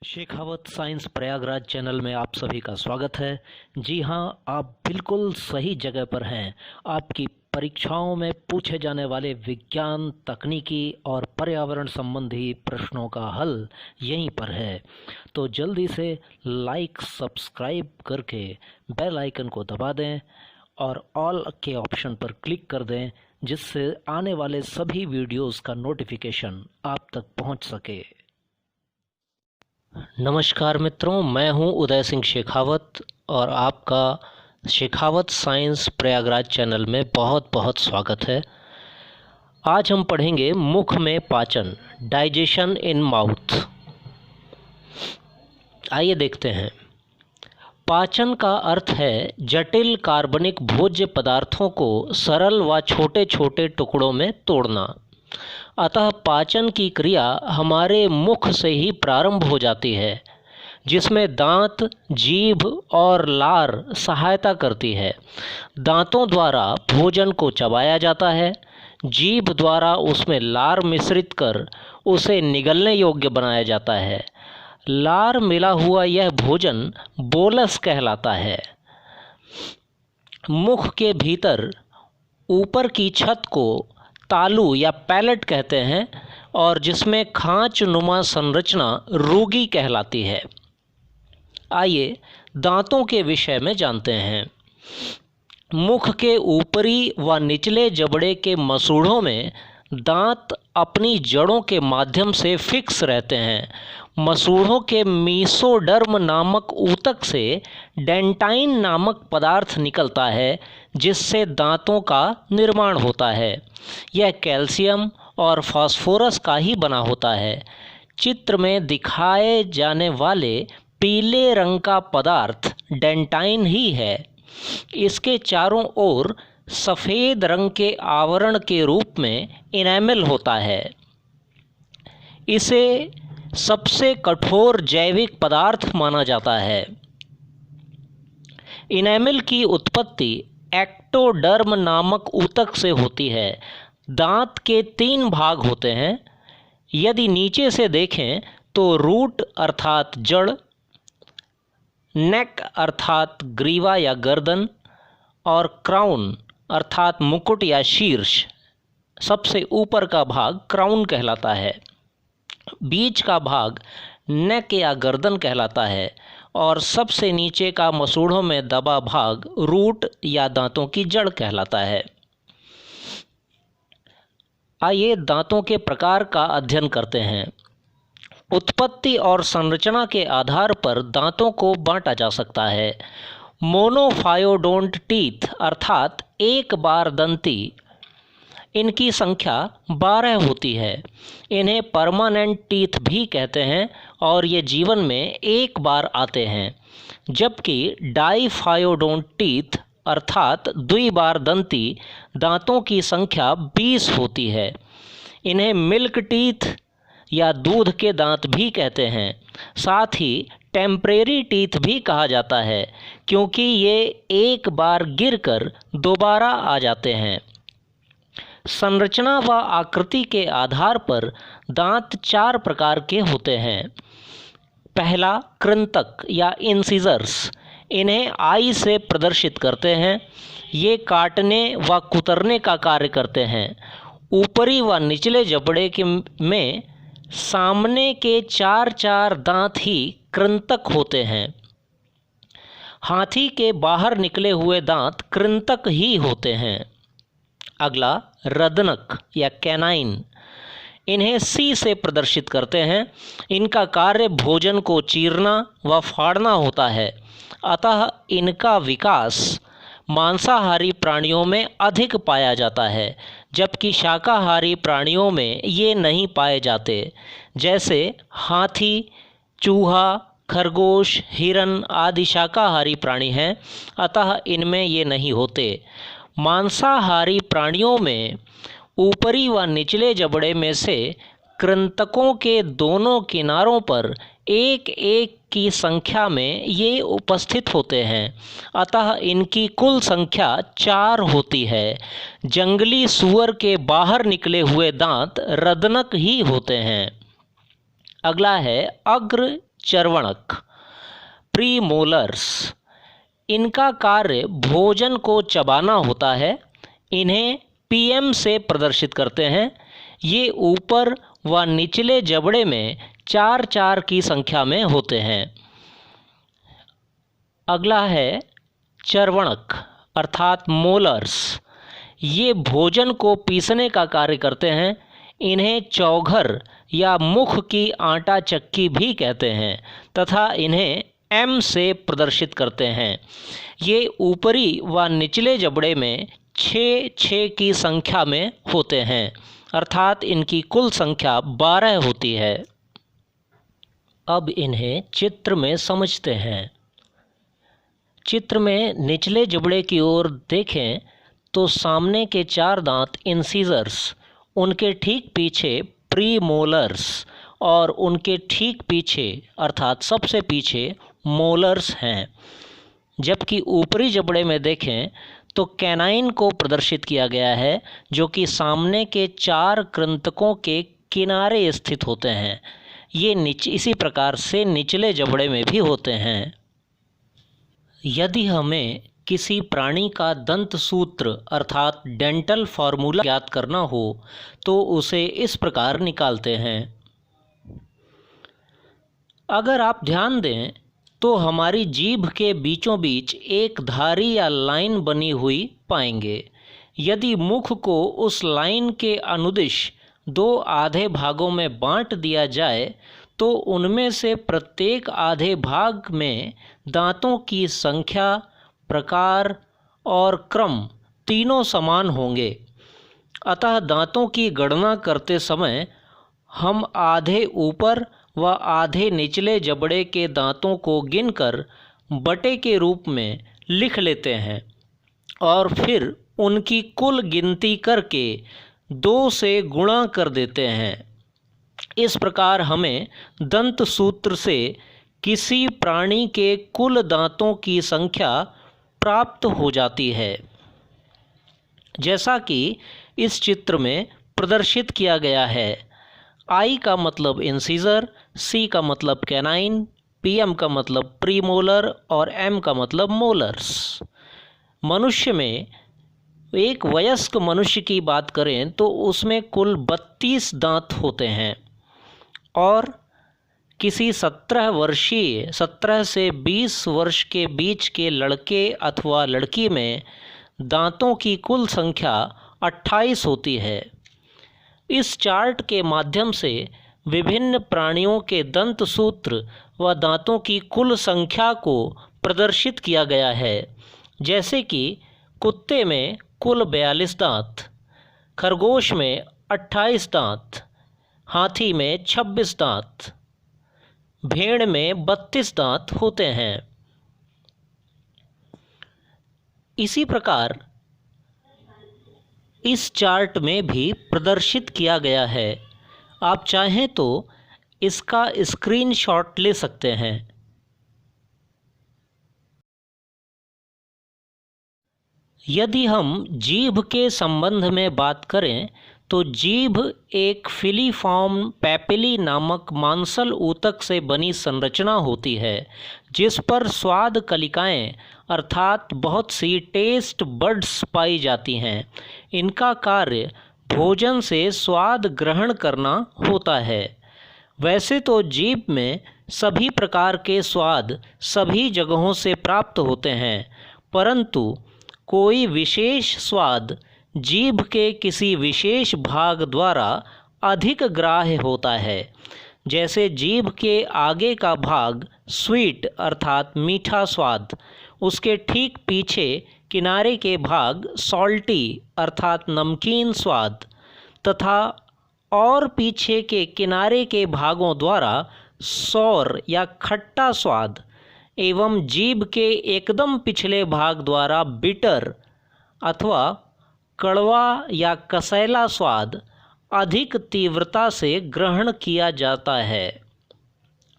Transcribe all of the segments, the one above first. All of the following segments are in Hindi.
शेखावत साइंस प्रयागराज चैनल में आप सभी का स्वागत है। जी हाँ, आप बिल्कुल सही जगह पर हैं। आपकी परीक्षाओं में पूछे जाने वाले विज्ञान, तकनीकी और पर्यावरण संबंधी प्रश्नों का हल यहीं पर है। तो जल्दी से लाइक, सब्सक्राइब करके बेल आइकन को दबा दें और ऑल के ऑप्शन पर क्लिक कर दें, जिससे आने वाले सभी वीडियोस का नोटिफिकेशन आप तक पहुंच सके। नमस्कार मित्रों, मैं हूं उदय सिंह शेखावत और आपका शेखावत साइंस प्रयागराज चैनल में बहुत बहुत स्वागत है। आज हम पढ़ेंगे मुख में पाचन, डाइजेशन इन माउथ। आइए देखते हैं। पाचन का अर्थ है जटिल कार्बनिक भोज्य पदार्थों को सरल व छोटे छोटे टुकड़ों में तोड़ना। अतः पाचन की क्रिया हमारे मुख से ही प्रारंभ हो जाती है, जिसमें दांत, जीभ और लार सहायता करती है। दांतों द्वारा भोजन को चबाया जाता है, जीभ द्वारा उसमें लार मिश्रित कर उसे निगलने योग्य बनाया जाता है। लार मिला हुआ यह भोजन बोलस कहलाता है। मुख के भीतर ऊपर की छत को तालू या पैलेट कहते हैं और जिसमें खांच नुमा संरचना रूगी कहलाती है। आइए दांतों के विषय में जानते हैं। मुख के ऊपरी व निचले जबड़े के मसूड़ों में दांत अपनी जड़ों के माध्यम से फिक्स रहते हैं। मसूड़ों के मीसोडर्म नामक ऊतक से डेंटाइन नामक पदार्थ निकलता है, जिससे दांतों का निर्माण होता है। यह कैल्शियम और फास्फोरस का ही बना होता है। चित्र में दिखाए जाने वाले पीले रंग का पदार्थ डेंटाइन ही है। इसके चारों ओर सफ़ेद रंग के आवरण के रूप में इनेमल होता है। इसे सबसे कठोर जैविक पदार्थ माना जाता है। इनेमल की उत्पत्ति एक्टोडर्म नामक ऊतक से होती है। दांत के 3 भाग होते हैं। यदि नीचे से देखें तो रूट अर्थात जड़, नेक अर्थात ग्रीवा या गर्दन और क्राउन अर्थात मुकुट या शीर्ष, सबसे ऊपर का भाग क्राउन कहलाता है। बीच का भाग नेक या गर्दन कहलाता है और सबसे नीचे का मसूड़ों में दबा भाग रूट या दांतों की जड़ कहलाता है। आइए दांतों के प्रकार का अध्ययन करते हैं। उत्पत्ति और संरचना के आधार पर दांतों को बांटा जा सकता है। मोनोफायोडोंट टीथ अर्थात एक बार दंती, इनकी संख्या 12 होती है। इन्हें परमानेंट टीथ भी कहते हैं और ये जीवन में एक बार आते हैं। जबकि डाईफायोडोंट टीथ अर्थात द्विबार दंती दांतों की संख्या 20 होती है। इन्हें मिल्क टीथ या दूध के दांत भी कहते हैं। साथ ही टेम्परेरी टीथ भी कहा जाता है, क्योंकि ये एक बार गिरकर दोबारा आ जाते हैं। संरचना व आकृति के आधार पर दांत 4 प्रकार के होते हैं। पहला, कृंतक या इंसिजर्स। इन्हें आई से प्रदर्शित करते हैं। ये काटने व कुतरने का कार्य करते हैं। ऊपरी व निचले जबड़े में सामने के 4 दांत ही कृंतक होते हैं। हाथी के बाहर निकले हुए दांत कृंतक ही होते हैं। अगला, रदनक या कैनाइन। इन्हें सी से प्रदर्शित करते हैं। इनका कार्य भोजन को चीरना व फाड़ना होता है, अतः इनका विकास मांसाहारी प्राणियों में अधिक पाया जाता है, जबकि शाकाहारी प्राणियों में ये नहीं पाए जाते। जैसे हाथी, चूहा, खरगोश, हिरन आदि शाकाहारी प्राणी हैं, अतः इनमें ये नहीं होते। मांसाहारी प्राणियों में ऊपरी व निचले जबड़े में से कृंतकों के दोनों किनारों पर एक एक की संख्या में ये उपस्थित होते हैं, अतः इनकी कुल संख्या 4 होती है। जंगली सूअर के बाहर निकले हुए दांत रदनक ही होते हैं। अगला है अग्र चर्वणक, प्रीमोलर्स। इनका कार्य भोजन को चबाना होता है। इन्हें पीएम से प्रदर्शित करते हैं। ये ऊपर व निचले जबड़े में 4-4 की संख्या में होते हैं। अगला है चर्वणक अर्थात मोलर्स। ये भोजन को पीसने का कार्य करते हैं। इन्हें चौघर या मुख की आटा चक्की भी कहते हैं तथा इन्हें एम से प्रदर्शित करते हैं। ये ऊपरी व निचले जबड़े में 6-6 की संख्या में होते हैं अर्थात इनकी कुल संख्या 12 होती है। अब इन्हें चित्र में समझते हैं। चित्र में निचले जबड़े की ओर देखें तो सामने के 4 दांत इंसीजर्स, उनके ठीक पीछे प्रीमोलर्स और उनके ठीक पीछे अर्थात सबसे पीछे मोलर्स हैं। जबकि ऊपरी जबड़े में देखें तो कैनाइन को प्रदर्शित किया गया है जो कि सामने के 4 कृंतकों के किनारे स्थित होते हैं। ये इसी प्रकार से निचले जबड़े में भी होते हैं। यदि हमें किसी प्राणी का दंत सूत्र अर्थात डेंटल फार्मूला ज्ञात करना हो तो उसे इस प्रकार निकालते हैं। अगर आप ध्यान दें तो हमारी जीभ के बीचों बीच एक धारी या लाइन बनी हुई पाएंगे। यदि मुख को उस लाइन के अनुदिश 2 आधे भागों में बांट दिया जाए तो उनमें से प्रत्येक आधे भाग में दांतों की संख्या, प्रकार और क्रम तीनों समान होंगे। अतः दांतों की गणना करते समय हम आधे ऊपर व आधे निचले जबड़े के दांतों को गिनकर बटे के रूप में लिख लेते हैं और फिर उनकी कुल गिनती करके 2 से गुणा कर देते हैं। इस प्रकार हमें दंत सूत्र से किसी प्राणी के कुल दांतों की संख्या प्राप्त हो जाती है, जैसा कि इस चित्र में प्रदर्शित किया गया है। आई का मतलब इंसीजर, सी का मतलब कैनाइन, पीएम का मतलब प्रीमोलर और एम का मतलब मोलर्स। मनुष्य में एक वयस्क मनुष्य की बात करें तो उसमें कुल 32 दांत होते हैं और किसी 17 से 20 वर्ष के बीच के लड़के अथवा लड़की में दांतों की कुल संख्या 28 होती है। इस चार्ट के माध्यम से विभिन्न प्राणियों के दंत सूत्र व दांतों की कुल संख्या को प्रदर्शित किया गया है। जैसे कि कुत्ते में कुल 42 दांत, खरगोश में 28 दांत, हाथी में 26 दांत, भेड़ में 32 दांत होते हैं। इसी प्रकार इस चार्ट में भी प्रदर्शित किया गया है। आप चाहें तो इसका स्क्रीनशॉट ले सकते हैं। यदि हम जीभ के संबंध में बात करें तो जीभ एक फिलीफॉर्म पैपिली नामक मांसल ऊतक से बनी संरचना होती है जिस पर स्वाद कलिकाएं अर्थात बहुत सी टेस्ट बड्स पाई जाती हैं। इनका कार्य भोजन से स्वाद ग्रहण करना होता है। वैसे तो जीभ में सभी प्रकार के स्वाद सभी जगहों से प्राप्त होते हैं, परंतु कोई विशेष स्वाद जीभ के किसी विशेष भाग द्वारा अधिक ग्राह्य होता है। जैसे जीभ के आगे का भाग स्वीट अर्थात मीठा स्वाद, उसके ठीक पीछे किनारे के भाग सॉल्टी अर्थात नमकीन स्वाद तथा और पीछे के किनारे के भागों द्वारा सौर या खट्टा स्वाद एवं जीभ के एकदम पिछले भाग द्वारा बिटर अथवा कड़वा या कसैला स्वाद अधिक तीव्रता से ग्रहण किया जाता है,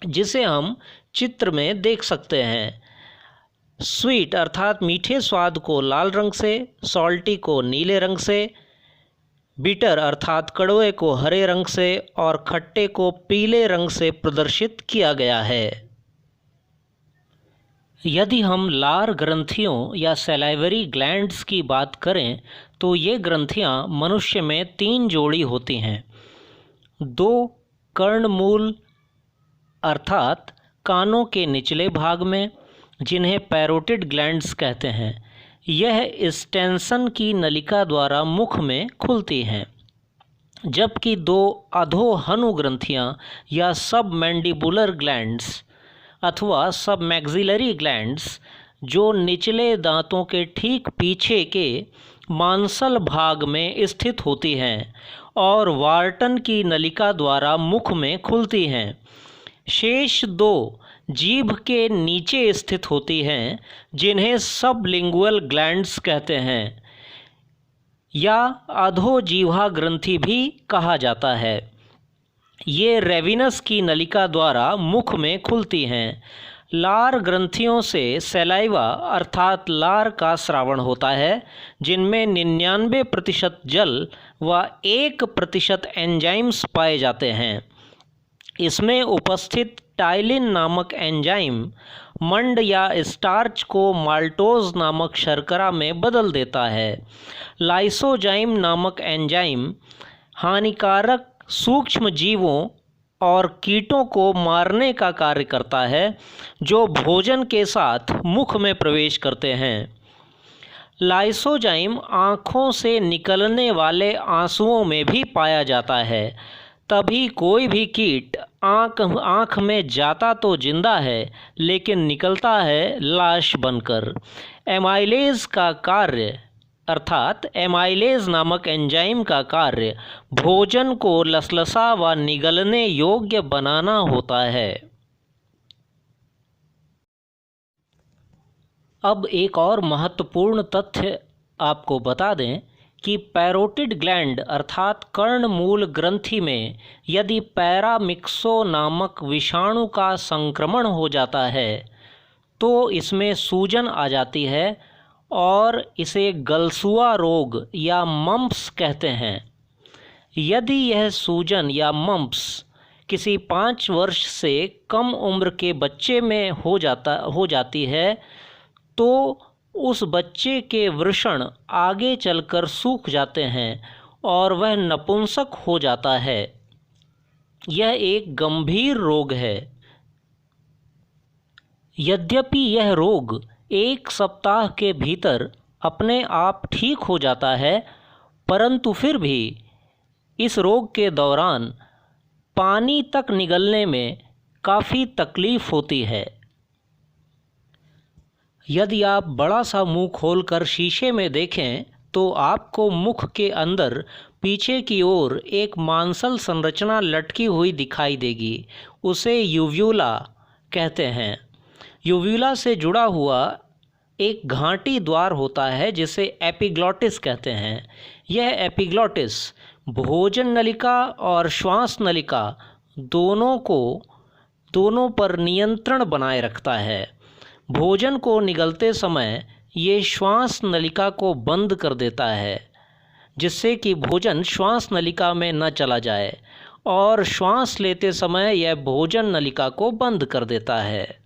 जिसे हम चित्र में देख सकते हैं। स्वीट अर्थात मीठे स्वाद को लाल रंग से, सॉल्टी को नीले रंग से, बिटर अर्थात कड़वे को हरे रंग से और खट्टे को पीले रंग से प्रदर्शित किया गया है। यदि हम लार ग्रंथियों या सैलाइवरी ग्लैंड्स की बात करें तो ये ग्रंथियां मनुष्य में 3 जोड़ी होती हैं। 2 कर्णमूल अर्थात कानों के निचले भाग में, जिन्हें पैरोटिड ग्लैंड्स कहते हैं। यह स्टेंसन की नलिका द्वारा मुख में खुलती हैं, जबकि 2 अधोहनु ग्रंथियां या सब मैंडिबुलर ग्लैंड्स अथवा सब मैक्सिलरी ग्लैंड्स, जो निचले दांतों के ठीक पीछे के मांसल भाग में स्थित होती हैं और वार्टन की नलिका द्वारा मुख में खुलती हैं। शेष 2 जीभ के नीचे स्थित होती हैं, जिन्हें सबलिंगुअल ग्लैंड्स कहते हैं या अधोजीह्वा ग्रंथि भी कहा जाता है। ये रेविनस की नलिका द्वारा मुख में खुलती हैं। लार ग्रंथियों से सैलाइवा अर्थात लार का स्रावण होता है, जिनमें 99% जल व 1% एंजाइम्स पाए जाते हैं। इसमें उपस्थित टाइलिन नामक एंजाइम मंड या स्टार्च को माल्टोज नामक शर्करा में बदल देता है। लाइसोजाइम नामक एंजाइम हानिकारक सूक्ष्म जीवों और कीटों को मारने का कार्य करता है, जो भोजन के साथ मुख में प्रवेश करते हैं। लाइसोजाइम आँखों से निकलने वाले आंसुओं में भी पाया जाता है। तभी कोई भी कीट आँख में जाता तो जिंदा है, लेकिन निकलता है लाश बनकर। एमाइलेज का कार्य अर्थात एमाइलेज नामक एंजाइम का कार्य भोजन को लसलसा व निगलने योग्य बनाना होता है। अब एक और महत्वपूर्ण तथ्य आपको बता दें कि पैरोटिड ग्लैंड अर्थात कर्णमूल ग्रंथि में यदि पैरामिक्सो नामक विषाणु का संक्रमण हो जाता है तो इसमें सूजन आ जाती है और इसे गलसुआ रोग या मम्प्स कहते हैं। यदि यह सूजन या मम्प्स किसी 5 वर्ष से कम उम्र के बच्चे में हो जाती है तो उस बच्चे के वृषण आगे चलकर सूख जाते हैं और वह नपुंसक हो जाता है। यह एक गंभीर रोग है। यद्यपि यह रोग 1 सप्ताह के भीतर अपने आप ठीक हो जाता है, परंतु फिर भी इस रोग के दौरान पानी तक निगलने में काफ़ी तकलीफ़ होती है। यदि आप बड़ा सा मुंह खोलकर शीशे में देखें तो आपको मुख के अंदर पीछे की ओर एक मांसल संरचना लटकी हुई दिखाई देगी। उसे यूव्यूला कहते हैं। यूव्यूला से जुड़ा हुआ एक घाटी द्वार होता है जिसे एपिग्लॉटिस कहते हैं। यह एपिग्लॉटिस भोजन नलिका और श्वास नलिका दोनों पर नियंत्रण बनाए रखता है। भोजन को निगलते समय ये श्वास नलिका को बंद कर देता है, जिससे कि भोजन श्वास नलिका में न चला जाए, और श्वास लेते समय यह भोजन नलिका को बंद कर देता है।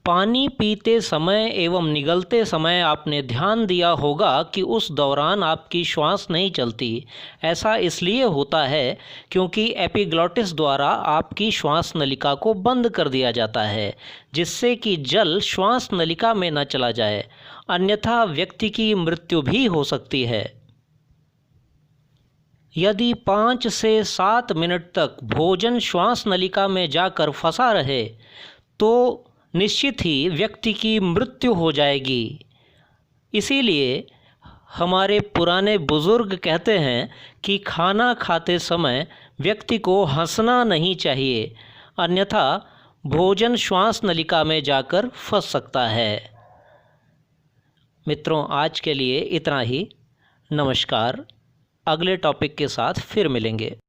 पानी पीते समय एवं निगलते समय आपने ध्यान दिया होगा कि उस दौरान आपकी श्वास नहीं चलती। ऐसा इसलिए होता है क्योंकि एपिग्लॉटिस द्वारा आपकी श्वास नलिका को बंद कर दिया जाता है, जिससे कि जल श्वास नलिका में न चला जाए, अन्यथा व्यक्ति की मृत्यु भी हो सकती है। यदि 5 से 7 मिनट तक भोजन श्वास नलिका में जाकर फंसा रहे तो निश्चित ही व्यक्ति की मृत्यु हो जाएगी। इसीलिए हमारे पुराने बुजुर्ग कहते हैं कि खाना खाते समय व्यक्ति को हंसना नहीं चाहिए, अन्यथा भोजन श्वास नलिका में जाकर फंस सकता है। मित्रों, आज के लिए इतना ही। नमस्कार। अगले टॉपिक के साथ फिर मिलेंगे।